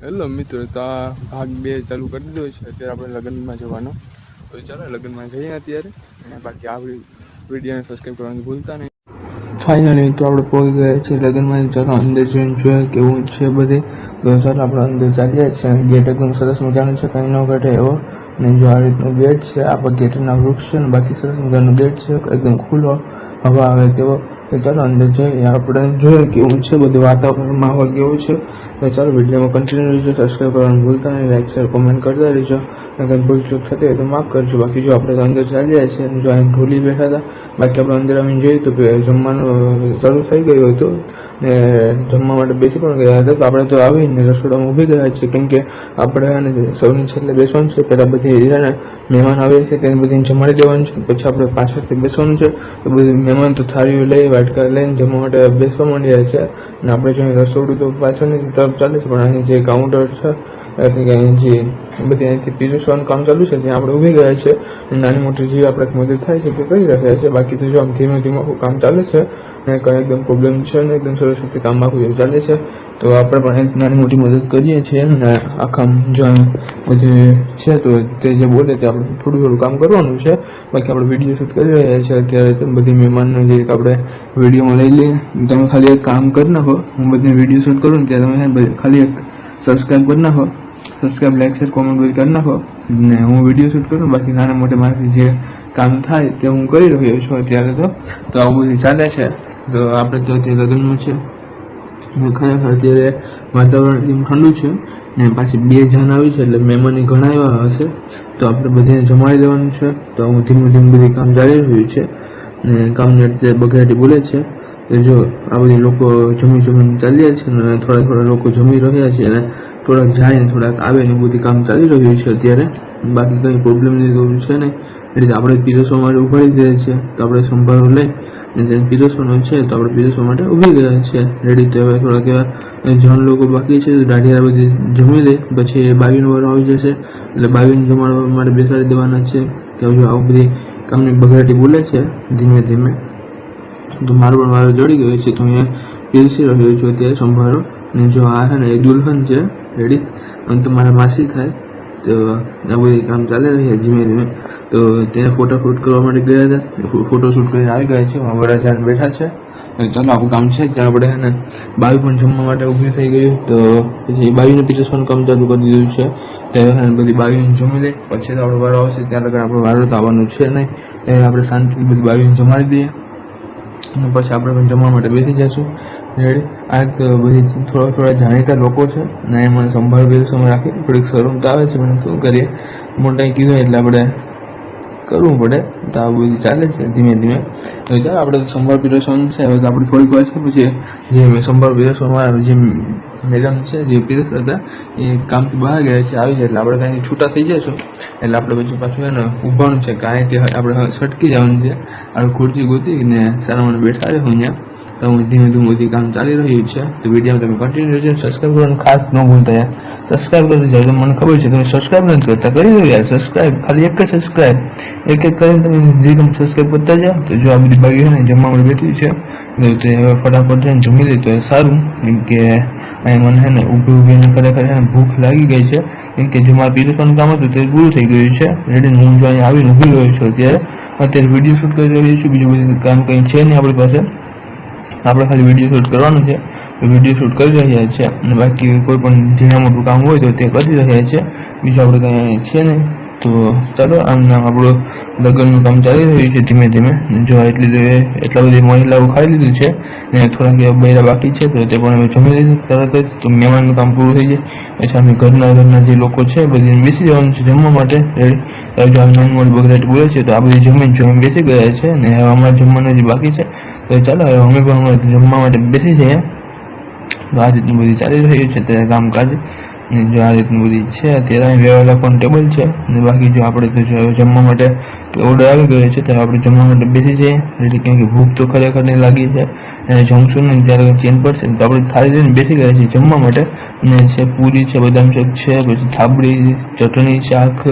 Hello મિત્રો, તો આ ભાગ 2 ચાલુ કરી દીધો છે. અત્યારે આપણે લગ્નમાં જવાનો, તો ચાલો લગ્નમાં જઈએ અત્યારે. અને બાકી આ વિડીયોને સબસ્ક્રાઈબ કરવાનું ભૂલતા નહીં. ફાઇનલી તો આપણે પહોંચી ગયા છીએ લગ્નમાં. ચાલો અંદર જઈને જોઈએ કેવું છે બધે. તો ચાલો આપણે અંદર ચાલીએ છીએ. ગેટ એકદમ સરસ મજાનો છે, કંઈ ન ઘટે એવો. અને જો આ રીતનો ગેટ છે, આ ગેટના વૃક્ષ છે ને બાકી સરસ મજાનો ગેટ છે, એકદમ ખુલ્લો હવા આવે તેવો. તો ચાલો અંદર જઈએ, આપણે જોઈએ કેવું છે બધું, વાતાવરણ માહોલ કેવું છે. તો ચાલો વિડીયોમાં કન્ટિન્યુ રહેજો. સબસ્ક્રાઈબ કરવાનું ભૂલતા નહીં, લાઈક શેર કોમેન્ટ કરતા રહેજો. અને કંઈ ભૂલચૂક થતી હોય તો માફ કરજો. બાકી જો આપણે તો અંદર ચાલીએ છીએ અને જો અહીં ઢોલી બેઠા હતા. બાકી આપણે અંદર આવીને જોઈએ તો જમવાનું ચાલુ થઈ ગયું હતું ને જમવા માટે બેસી પણ ગયા હતા. તો આપણે તો આવીને રસોડામાં ઊભી ગયા છીએ, કેમ કે આપણે સૌની છેલ્લે બેસવાનું છે. પહેલાં બધી છે ને મહેમાન આવે છે તેને બધીને જમાડી દેવાનું છે, પછી આપણે પાછળથી બેસવાનું છે. તો બધી મહેમાન તો થાળીઓ લઈ વાટકા લઈને જમવા માટે બેસવા માંડ્યા છે. અને આપણે જો રસોડું તો પાછળની તરફ ચાલે છે, પણ અહીં જે કાઉન્ટર છે એટલે કે અહીં જે બધી અહીંથી પીરસવાનું કામ ચાલુ છે ત્યાં આપણે ઊભી ગયા છે. નાની મોટી જે આપણે મદદ થાય છે તે કરી રહ્યા છે. બાકી તો જો આમ ધીમે ધીમે આખું કામ ચાલે છે અને કંઈ એકદમ પ્રોબ્લેમ છે ને એકદમ સરસ રીતે કામ આખું ચાલે છે. તો આપણે પણ એક નાની મોટી મદદ કરીએ છીએ. અને આખા જો બધું છે તો તે જે બોલે તે આપણે થોડું થોડું કામ કરવાનું છે. બાકી આપણે વિડીયો શૂટ કરી રહ્યા છીએ અત્યારે. બધી મહેમાનને જે આપણે વિડીયોમાં લઈ લઈએ. તમે ખાલી એક કામ કરી નાખો, હું બધી વિડીયો શૂટ કરું ને ત્યારે તમે ખાલી એક સબસ્ક્રાઈબ કરી નાખો. સબસ્ક્રાઈબ, લાઈક, શેર, કોમેન્ટ બધી કરી નાખો ને હું વિડીયો શૂટ કરું. બાકી નાના મોટા મારાથી જે કામ થાય તે હું કરી રહ્યો છું અત્યારે. તો આવું બધું ચાલે છે. તો આપણે તો અત્યારે લગ્નમાં છે. ખરેખર અત્યારે વાતાવરણ એકદમ ઠંડુ છે ને પાછી 2 જાન આવી છે એટલે મહેમાની ઘણા એવા હશે. તો આપણે બધાને જમાડી દેવાનું છે. તો હું ધીમે ધીમે બધી કામ ચાલી રહ્યું છે ને કામને અત્યારે બગડાટી બોલે છે. તો જો આ બધી લોકો જમીને ચાલ્યા છે ને થોડા લોકો જમી રહ્યા છે અને થોડાક જાય ને થોડાક આવે ને બધી કામ ચાલી રહ્યું છે અત્યારે. બાકી કંઈ પ્રોબ્લેમની જરૂર છે નહીં. એટલે આપણે પીરસવા માટે ઉભાડી દઈએ છીએ. તો આપણે સંભાળો લઈ અને તેને પીરસવાનું છે. તો આપણે પીરસવા માટે ઊભી ગયા છે રેડી. તો હવે થોડાક એવા જણ લોકો બાકી છે. તો દાઢિયા બધી જમી લે, પછી બાવીનો વારો આવી જશે એટલે બાવીને જમાડવા માટે બેસાડી દેવાના છે. તો જો આવું બધી કામની બગડાટી બોલે છે ધીમે ધીમે. તો મારો પણ વારો જડી ગયો છે. તો અહીંયા પીરસી રહ્યો છું અત્યારે સંભાળો. અને જો આ છે ને એ દુલ્હન છે રેડી, અને તો મારા માસી થાય. તો આ બધી કામ ચાલી રહ્યા ધીમે ધીમે. તો ત્યાં ફોટોશૂટ કરવા માટે ગયા હતા, ફોટોશૂટ કરીને આવી ગયા છે. વરરાજા બેઠા છે. ચાલો આખું કામ છે ત્યાં આપણે છે ને બાવી પણ જમવા માટે ઊભી થઈ ગયું. તો પછી બાવીને પીરસવાનું કામ ચાલુ કરી દીધું છે. ત્યારે બધી બાવીને જમી લે, પછી તો આપણો વારો આવશે ત્યાં લગન આપણો વારો તો આવવાનું છે નહીં. ત્યારે આપણે શાંતિથી બધી બાવીને જમાડી દઈએ અને પછી આપણે પણ જમવા માટે બેસી જઈશું રેડી. આ બધી થોડા જાણીતા લોકો છે અને મને સંભાળ સમય રાખી થોડીક શરમ તો આવે છે, પણ શું કરીએ, મોટા કીધું એટલે આપણે કરવું પડે. તો આ બધું ચાલે છે ધીમે ધીમે. તો ચાલો આપણે સંભાળ પીરસવાનું છે. હવે તો આપણે થોડીક વાર છે પછી જે સંભાળ પીરસવામાં જે મેડમ છે જે પીરસતા હતા એ કામથી બહાર ગયા છે, આવી જાય એટલે આપણે કાંઈ છૂટા થઈ જઈશું. એટલે આપણે પછી પાછું એને ઊભાનું છે, કાંઈ આપણે સટકી જવાનું છે. આપણે ખુરશી ગોતીને સારા મને બેઠાડે હું ત્યાં. તો હું ધીમે ધીમે બધી કામ ચાલી રહ્યું છે. તો વિડીયો તમે કન્ટિન્યુ રહેજો. સબસ્ક્રાઈબ કરવાનું ખાસ ન ભૂલતા યાર. સબસ્ક્રાઈબ કરી દેજો. મને ખબર છે તમે સબસ્ક્રાઈબ નથી કરતા, કરી દો યાર સબસ્ક્રાઈબ. ખાલી એક જ સબસ્ક્રાઈબ, એક કરીને તમે જે તમે સબસ્ક્રાઈબ કરતા જાઓ. તો જો આ બધી બાકી છે ને જમવા માટે બેઠી છે. તો તે હવે ફટાફટ જઈને જમી લે તો સારું. કેમ કે અહીં મને છે ને ઊભી ખરેખર છે ને ભૂખ લાગી ગઈ છે. કેમ કે જો મારે પીરસવાનું કામ હતું તે પૂરું થઈ ગયું છે રેડી. હું જો અહીંયા આવીને ઊભી રહ્યો છું અત્યારે વિડીયો શૂટ કરી રહ્યો છું. બીજું બધું કામ કંઈ છે નહીં આપણી પાસે. આપણે ખાલી વિડીયો શૂટ કરવાનું છે. વિડીયો શૂટ કરી રહ્યા છે અને બાકી કોઈ પણ ઝીણા મોટું કામ હોય તો તે કરી રહ્યા છે. બીજું આપણે કંઈ છે નહીં. તો ચાલો આમ આપણું લગ્નનું કામ ચાલી રહ્યું છે ધીમે ધીમે. જો એટલા બધી મહિલાઓ ખાઈ લીધું છે ને થોડાક એવા બૈરા બાકી છે. તો તે પણ અમે જમી લીધું તરત જ. તો મહેમાનનું કામ પૂરું થઈ જાય પછી અમે ઘરના જે લોકો છે બધી બેસી જવાનું છે જમવા માટે રેડી. જો આ નાની મોટી બગડાટી બોલે છે તો આ બધી જમીન બેસી ગયા છે ને હવે અમારે જમવાનું જે બાકી છે. તો ચાલો હવે અમે પણ અમારે જમવા માટે બેસી જઈએ. તો આ રીતનું બધી ચાલી રહ્યું છે ત્યારે કામકાજ. જો આ રીતનું બધી છે અત્યારે અહીં વ્યવહાર લખવાનું ટેબલ છે. અને બાકી જો આપણે તો જો જમવા માટે તો ઓર્ડર આવી ગયો છે, ત્યારે આપણે જમવા માટે બેસી જઈએ રેડી, કેમ કે ભૂખ તો ખરેખર નહીં લાગી છે અને જમશું ને ત્યારે ચેન પડશે, તો આપણે થાળી લઈને બેસી ગયા છીએ જમવા માટે. અને છે પૂરી છે, બદામ શેક છે, પછી થાબડી, ચટણી, શાક,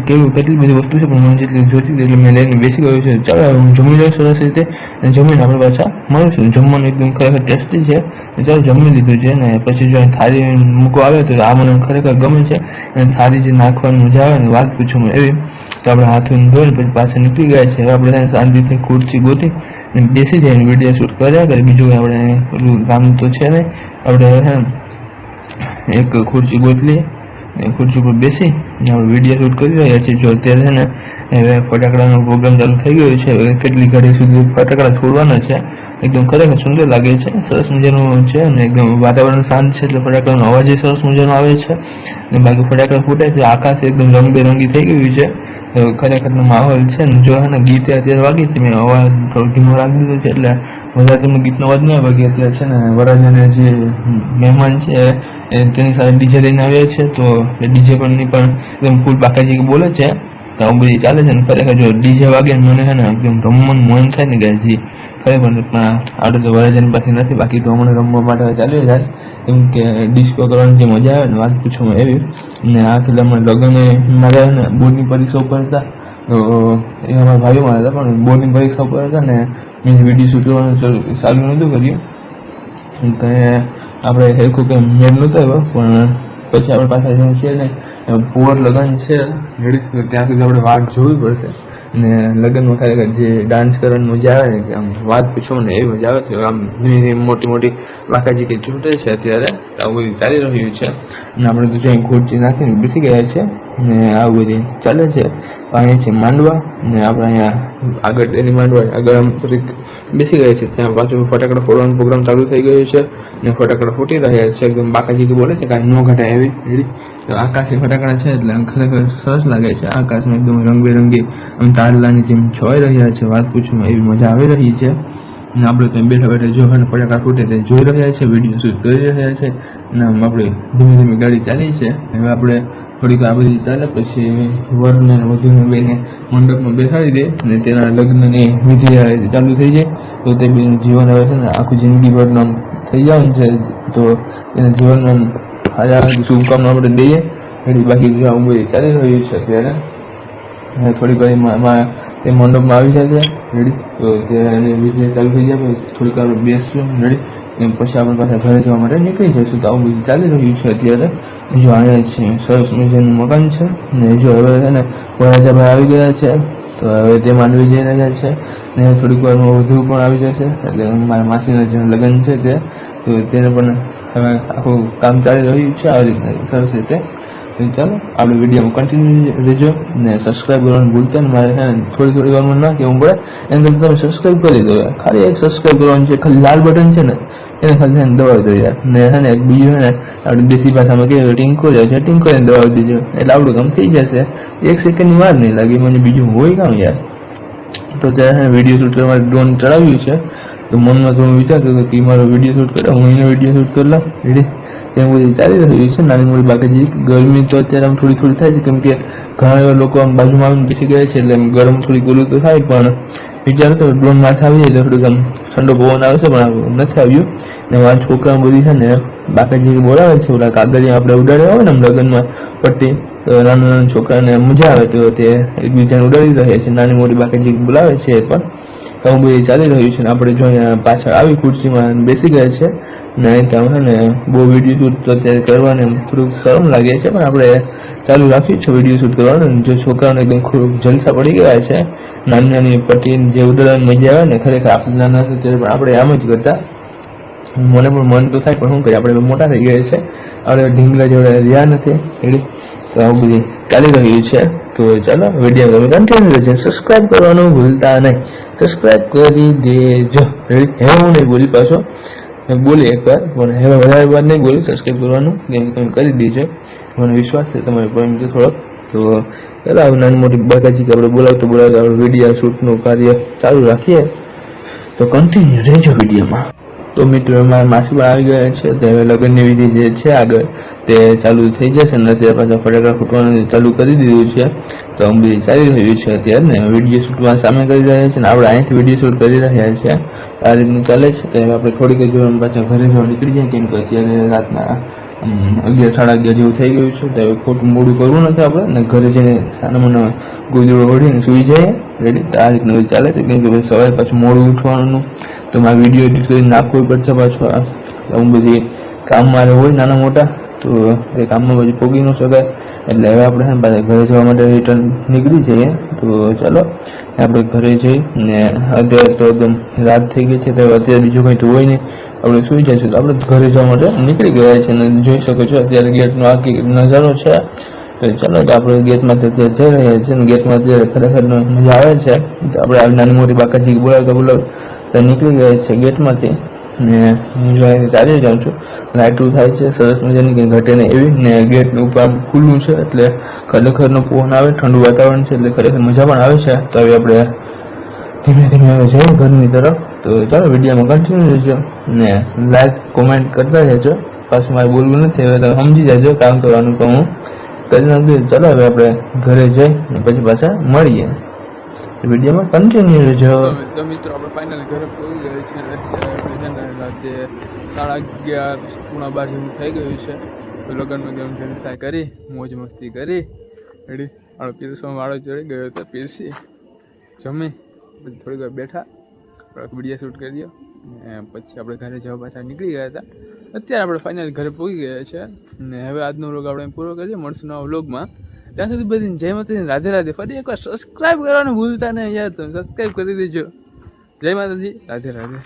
કેટલી બધી વસ્તુ છે, પણ મને જેટલી જોઈતી હતી એટલે મેં લઈને બેસી ગયો છે. ચાલો હું જમી લઉં સરસ રીતે, અને જમીને આપણે પાછા મળીશું. જમવાનું એકદમ ખરેખર ટેસ્ટી છે. ચાલો જમી લીધું છે ને પછી જો થાળી મૂકવા આવે તો આ મને ખરેખર ગમે છે, અને થાળી જે નાખવાની મજા આવે ને વાત પૂછો એવી. તો આપણે હાથોને ધોઈને પછી પાછા નીકળી ગયા છે. હવે આપણે શાંતિથી ખુરશી ગોતી અને બેસી જઈને વિડીયો શૂટ કર્યા કરે. બીજું આપણે પેલું કામ તો છે ને, આપણે એક ખુરશી ગોતલી, ખુરશી ઉપર બેસી આપણે વિડીયો શૂટ કરી રહ્યા છીએ. જો અત્યારે છે ને હવે ફટાકડાનો પ્રોગ્રામ ચાલુ થઈ ગયો છે. હવે કેટલી ઘડી સુધી ફટાકડા છોડવાના છે. એકદમ ખરેખર સુંદર લાગે છે, સરસ મજાનું છે, અને એકદમ વાતાવરણ શાંત છે એટલે ફટાકડાનો અવાજ સરસ મજાનો આવે છે. અને બાકી ફટાકડા ફૂટે છે, આકાશ એકદમ રંગબેરંગી થઈ ગયું છે. ખરેખરનો માહોલ છે ને. જો ને ગીતે અત્યારે વાગી છે, મેં અવાજ થોડો ધીમો રાખી દીધો છે એટલે વધારે તમને ગીતનો અવાજ નહીં આવે. અત્યારે છે ને વરરાજાને જે મહેમાન છે તેની સાથે ડીજે લઈને આવ્યા છે, તો ડીજે પરની પણ એકદમ ફૂલ બાકાજી બોલે છે, તો આવું બધી ચાલે છે. ને ખરેખર જો ડીજે વાગે ને મને છે ને એકદમ રમવાનું મન થાય ને ગાયજી, ખરેખર પણ આપણે તો વરરાજાની પાસે નથી, બાકી તો હમણાં રમવા માટે ચાલી જાય, કેમ કે ડિસ્કો કરવાની જે મજા આવે ને વાત પૂછવામાં એવી. ને આથી હમણાં લગ્ન મારે ને બોર્ડની પરીક્ષા ઉપર હતા, તો એ અમારા ભાઈઓમાં હતા, પણ બોર્ડની પરીક્ષા ઉપર હતા ને મેં વિડીયો શૂટ કરવાનું ચાલુ નહોતું કર્યું, તો આપણે હેરખું કંઈ મેળ નહોતો આવ્યો. પણ પછી આપણે પાછા જે છે ને પોર લગ્ન છે રેડી, ત્યાં સુધી આપણે વાટ જોવી પડશે. અને લગ્નમાં ખરેખર જે ડાન્સ કરવાની મજા આવે ને કે આમ વાત પૂછો ને એવી મજા આવે છે. આમ મોટી મોટી બાકાજી કે ચૂંટે છે અત્યારે, આવું બધું ચાલી રહ્યું છે. અને આપણે તો જોઈ ખુરશી નાખીને બેસી ગયા છે ને આવું બધું ચાલે છે. અહીંયા છે માંડવા, ને આપણે અહીંયા આગળ તેની માંડવા આગળ આમ બેસી ગયા છે. ત્યાં પાછું ફટાકડા ફોડવાનો પ્રોગ્રામ ચાલુ થઈ ગયો છે, ને ફટાકડા ફૂટી રહ્યા છે. એકદમ બાકાજી કે બોલે છે કાંઈ ન ઘટાય એવી રેડી. તો આકાશી ફટાકડા છે એટલે ખરેખર સરસ લાગે છે. આકાશમાં એકદમ રંગબેરંગી આમ તારલાની જેમ છવાઈ રહ્યા છે, વાત પૂછવામાં એવી મજા આવી રહી છે. અને આપણે તો બેઠા બેઠા જો ફટાકડા ફૂટે તે જોઈ રહ્યા છે, વિડીયો શૂટ કરી રહ્યા છે. અને આમ આપણે ધીમે ધીમે ગાડી ચાલી છે. હવે આપણે થોડીક આ બધી ચાલે પછી વરને વધુને બેને મંડપમાં બેસાડી દે અને તેના લગ્નની વિધિ ચાલુ થઈ જાય. તો તે બેનું જીવન હવે છે ને આખું જિંદગીભરનું થઈ જવાનું છે, તો એના જીવનમાં સારા શુભકામના આપણે દઈએ એની. બાકી જો આવું બધું ચાલી રહ્યું છે અત્યારે. થોડીક વાર તે મંડપમાં આવી જશે રેડી, તો તે વિધિ ચાલુ થઈ જાય પછી થોડીક વાર બેસશું રેડી, પછી આપણે પાછા ઘરે જવા માટે નીકળી જઈશું. તો આવું બધું ચાલી રહ્યું છે અત્યારે. જો અહીંયા છે સરસ મજાનું મકાન છે, ને જો હવે છે ને વરરાજાભાઈ આવી ગયા છે, તો હવે તે માંડવી જઈ રહ્યા છે. ને થોડીક વારમાં વધુ પણ આવી જશે, એટલે મારા માસીના જે લગ્ન છે તે, તો તેને પણ હવે આખું કામ ચાલી રહ્યું છે આવી રીતના સરસ રીતે. ચાલો આપણે વિડીયોમાં કન્ટિન્યુ રહેજો, ને સબસ્ક્રાઈબ કરવાનું ભૂલતા ને. મારે થોડી વારમાં ના કહેવું પડે એમ તમે સબસ્ક્રાઈબ કરી દો. ખાલી એક સબસ્ક્રાઈબ કરવાનું છે, ખાલી લાલ બટન છે ને એને ખાલી છે ને દબાવી દો યાર. ને છે ને એક બીજું છે ને આપણે દેશી ભાષામાં કહીએ ટીંકો જાય છે, ટીંકો એને દબાવી દીધો એટલે આપણું કામ થઈ જશે. 1 સેકન્ડની વાર નહીં લાગે મને, બીજું હોય કામ યાર. તો ત્યારે વિડીયો શૂટ કરવા માટે ડ્રોન ચડાવ્યું છે, તો મનમાં તો હું વિચારતો હતો કે મારો વિડીયો શૂટ કરે, હું એનો વિડીયો શૂટ કરી લઉં રેડી. ત્યાં બધી ચાલી રહ્યું છે નાની મોટી બાકાજી. ગરમી તો અત્યારે આમ થોડી થાય છે, કેમ કે ઘણા એવા લોકો આમ બાજુમાં આવીને બેસી ગયા છે એટલે ગરમ થોડીક ઓલું તો થાય. પણ વિચાર તો ડ્રોન માથે આવી જાય એટલે થોડુંક આમ ઠંડો પવન આવશે, પણ નથી આવ્યું. ને મારા છોકરા બધી છે ને બાકાજી બોલાવે છે, ઓલા કાગળિયા આપણે ઉડાડ્યા હોય ને લગ્નમાં પટ્ટી, તો નાના છોકરાને મજા આવે તો તે એકબીજાને ઉડાડી રહ્યા છે. નાની મોટી બાકાજી બોલાવે છે પણ આવું બધું ચાલી રહ્યું છે. ને આપણે જો અહીંયા પાછળ આવી ખુરશીમાં બેસી ગયા છે, ને ત્યાં છે ને બહુ વિડીયો શૂટ તો અત્યારે કરવાને થોડુંક શરમ લાગે છે, પણ આપણે ચાલુ રાખ્યું છે વિડીયો શૂટ કરવાનું. જો છોકરાઓને એકદમ ખૂબ જલસા પડી ગયા છે, નાની નાની પટ્ટી જે ઉડાડવાની મજા આવે ને, ખરેખર આપણે નાના હતા ત્યારે પણ આપણે આમ જ કરતા. મને પણ મન તો થાય, પણ શું કરીએ આપણે મોટા થઈ ગયા છે, આપણે ઢીંગલા જોડે રહ્યા નથી એડી. તો આવું બધું ચાલી રહ્યું છે. તો ચાલો વિડીયો તમે કન્ટિન્યુ રહેજો, સબસ્ક્રાઈબ કરવાનું ભૂલતા નહીં, સબસ્ક્રાઈબ કરી દેજો રેડી. હવે હું નહીં બોલી પાછો, બોલી એકવાર, પણ હવે વધારે વાર નહીં બોલી. સબસ્ક્રાઈબ કરવાનું તમે કરી દેજો, મને વિશ્વાસ છે તમારે પણ થોડોક. તો ચાલો આવું નાની મોટી બાકાજી આપણે બોલાવતો આપણે વિડીયો શૂટનું કાર્ય ચાલુ રાખીએ. તો કન્ટિન્યુ રહેજો વિડીયોમાં. તો મિત્રો અમારા માસીબા આવી ગયા છે, તે હવે લગ્નની વિધિ જે છે આગળ તે ચાલુ થઈ જશે ને અત્યારે પાછા ફટાકડા ફૂટવાનું ચાલુ કરી દીધું છે. તો આમ બધી સારી રહ્યું છે અત્યારે ને વિડીયો શૂટમાં સામે કરી રહ્યા છે ને આપણે અહીંથી વિડીયો શૂટ કરી રહ્યા છીએ. આ રીતનું ચાલે છે. તો હવે આપણે થોડીક જ પાછા ઘરે જવા નીકળી જાય, કેમ કે અત્યારે રાતના 11 સાડા 11 જેવું થઈ ગયું છે. તો હવે ખોટું મોડું કરવું નથી આપણે ને ઘરે જઈને સાનામાં ગોદડો ઓઢીને સૂઈ જાય રેડી. તો આ રીતનું ચાલે છે, કેમ કે સવારે પાછું મોડું ઉઠવાનું તો મારે વિડીયો એડિટ કરીને નાખવું પડશે. પાછું હું બધી કામ મારે હોય નાના મોટા, તો એ કામમાં પછી પોગી ન શકાય. એટલે હવે આપણે પાછા ઘરે જવા માટે રિટર્ન નીકળી જઈએ. તો ચાલો આપણે ઘરે જઈ ને અત્યારે તો એકદમ રાત થઈ ગઈ છે, તો અત્યારે બીજું કંઈ તો હોય નહીં, આપણે સૂઈ જઈશું. તો આપણે ઘરે જવા માટે નીકળી ગયા છે અને જોઈ શકો છો અત્યારે ગેટનો આખી નજારો છે. તો ચાલો તો આપણે ગેટમાંથી અત્યારે જઈ રહ્યા છીએ અને ગેટમાં અત્યારે ખરેખર મજા આવે છે. તો આપણે આવી નાની મોટી બાકાજી બોલાવતા નીકળી ગયા છે ગેટમાંથી ને હું ચાલી જાઉં છું. લાઇટું થાય છે સરસ મજાની, કંઈ ઘટે ને એવી ને ગેટનું ઉપર ખુલ્લું છે એટલે ખરેખરનો પવન આવે, ઠંડુ વાતાવરણ છે એટલે ખરેખર મજા પણ આવે છે. તો હવે આપણે ધીમે ધીમે હવે જઈએ ઘરની તરફ. તો ચાલો વિડીયોમાં કન્ટિન્યુ રહેજો ને લાઈક કોમેન્ટ કરતા રહેજો. પાછું મારે બોલવું નથી, હવે તમે સમજી જાજો કામ કરવાનું તો હું કરી નાખું. ચાલો હવે આપણે ઘરે જઈ ને પછી પાછા મળીએ. વિડીયોમાં કન્ટિન્યુ રહેજો. તો મિત્રો આપણે ફાઇનલ ઘરે પહોંચી ગયા છે. અત્યારે રાતે 11:30 પૂણા 12 જેવું થઈ ગયું છે. તો લગ્નમાં ગેમ જલસા કરી, મોજ મસ્તી કરી રેડી. આપણે પીરસવા વાળો ચડી ગયો હતો, પીરસી જમી પછી થોડીક વાર બેઠા, વિડીયો શૂટ કર્યો ને પછી આપણે ઘરે જવા પાછા નીકળી ગયા હતા. અત્યારે આપણે ફાઇનલ ઘરે પહોંચી ગયા છે ને હવે આજનો વ્લોગ આપણે પૂરો કરીએ. મળશું નવા વ્લોગમાં. ત્યાં સુધી બધી જય માતાજી, રાધે રાધે. ફરી એકવાર સબસ્ક્રાઈબ કરવાનું ભૂલતા નહીં યાર, તમે સબસ્ક્રાઈબ કરી દેજો. જય માતાજી, રાધે રાધે.